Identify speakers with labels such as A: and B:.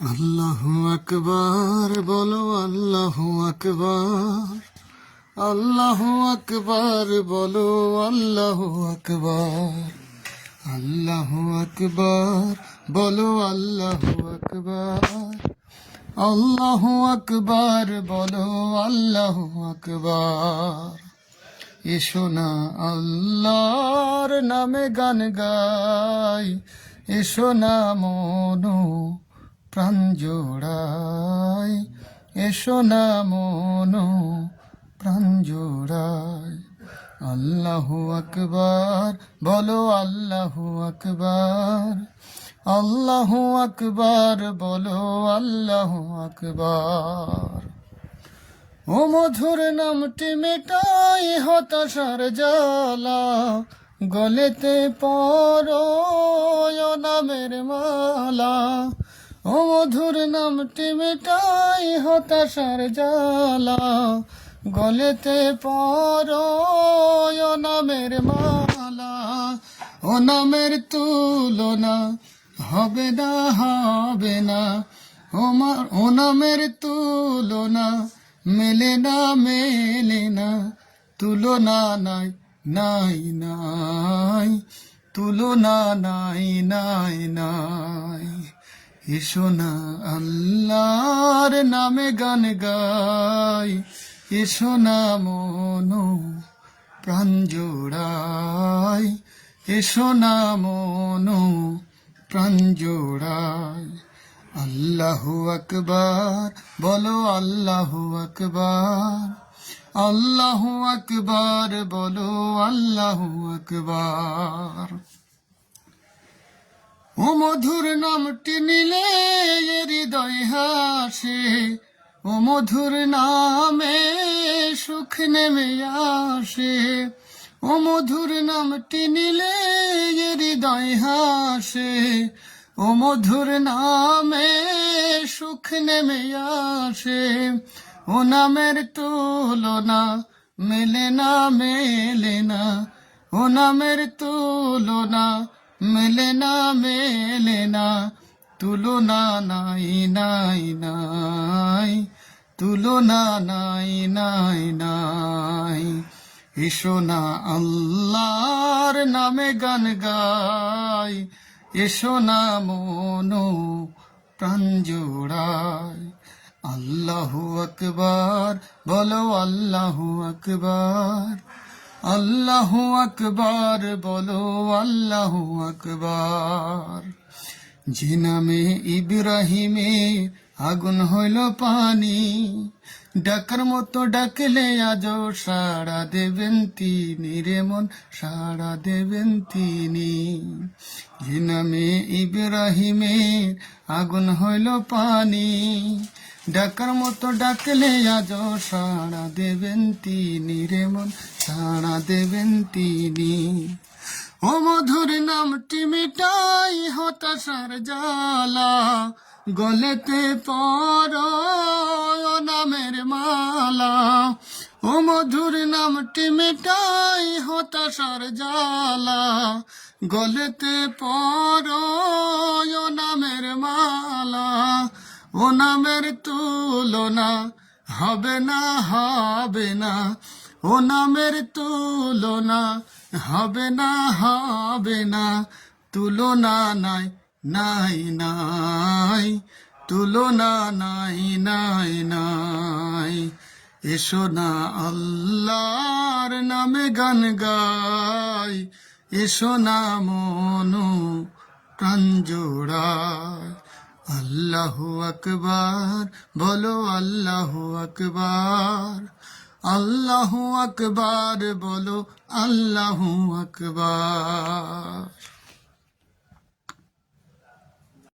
A: আল্লাহু আকবার, বলো আল্লাহু আকবার। আল্লাহু আকবার, বলো আল্লাহু আকবার। আল্লাহু আকবার, বলো আল্লাহু আকবার। আল্লাহু আকবার, বলো আল্লাহু আকবার। এসো না আল্লাহর নামে গান গাই, এসো না মনো প্রাণ জোড়াই, এসো না মনো প্রাণ জোড়াই। আল্লাহু আকবার, বলো আল্লাহু আকবার। আল্লাহু আকবার, বলো আল্লাহু আকবার। ও মধুর নামটি মেটাই হতাশার জ্বালা, গলেতে পরো ও নামের মালা। ও মধুর নামটি মেটাই হতাশার জ্বালা, গলেতে পরো ও নামের মালা। ও নামের তুলনা হবে না, হবে না। ও নামের তুলনা মেলে না, মেলে না। তুলনা নাই, নাই, নাই। তুলনা নাই, নাই, নাই। এসো না আল্লাহর নামে গান গাই, এসো না মনো প্রাণ জোড়াই, এসো না মনো প্রাণ জোড়াই। আল্লাহু আকবার, বলো আল্লাহু আকবার। আল্লাহু আকবার, বলো আল্লাহু আকবার। ও মধুর নামটি নিলে হৃদয় হাসে, ও মধুর নামে সুখ নেমে আসে। ও মধুর নামটি নিলে হৃদয় হাসে, ও মধুর নামে সুখ নেমে আসে। ও নামের তুলনা মেলে না, মেলে না। ও নামের তুলনা মেলে না, মেলে না। তুলনা নাই, নাই, নাই। তুলনা নাই, নাই, নাই। এসো না আল্লাহর নামে গান গাই, এসো না মনো প্রাণ জোড়াই। আল্লাহু আকবার, বলো আল্লাহু আকবার। আল্লাহু আকবার, বলো আল্লাহু আকবার। যে নামে ইব্রাহিমে আগুন হইল পানি, ডাকার মতো ডাকলে আজ সাড়া দেবেন তিনি রে মন, সাড়া দেবেন তিনি। যে নামে ইব্রাহিমে আগুন হইল পানি, ডাকার মতো ডাকলে আজ সাড়া দেবেন তিনি রে মন, সাড়া দেবেন তিনি। ও মধুর নামটি মিটাই হতাশার জ্বালা, গলেতে পরো ও নামের মালা। ও মধুর নামটি মিটাই হতাশার জ্বালা, গলেতে পরো ও নামের মালা। ও নামের তুলনা হবে না, হবে না। ও নামের তুলনা হবে না, হবে না। তুলনা নাই, নাই, নাই। তুলনা নাই, নাই, নাই। এসো না আল্লাহর নামে গান গাই, এসো না মনো প্রাণ জোড়াই। আল্লাহু আকবার, বলো আল্লাহু আকবার। আল্লাহু আকবার, বলো আল্লাহু আকবার।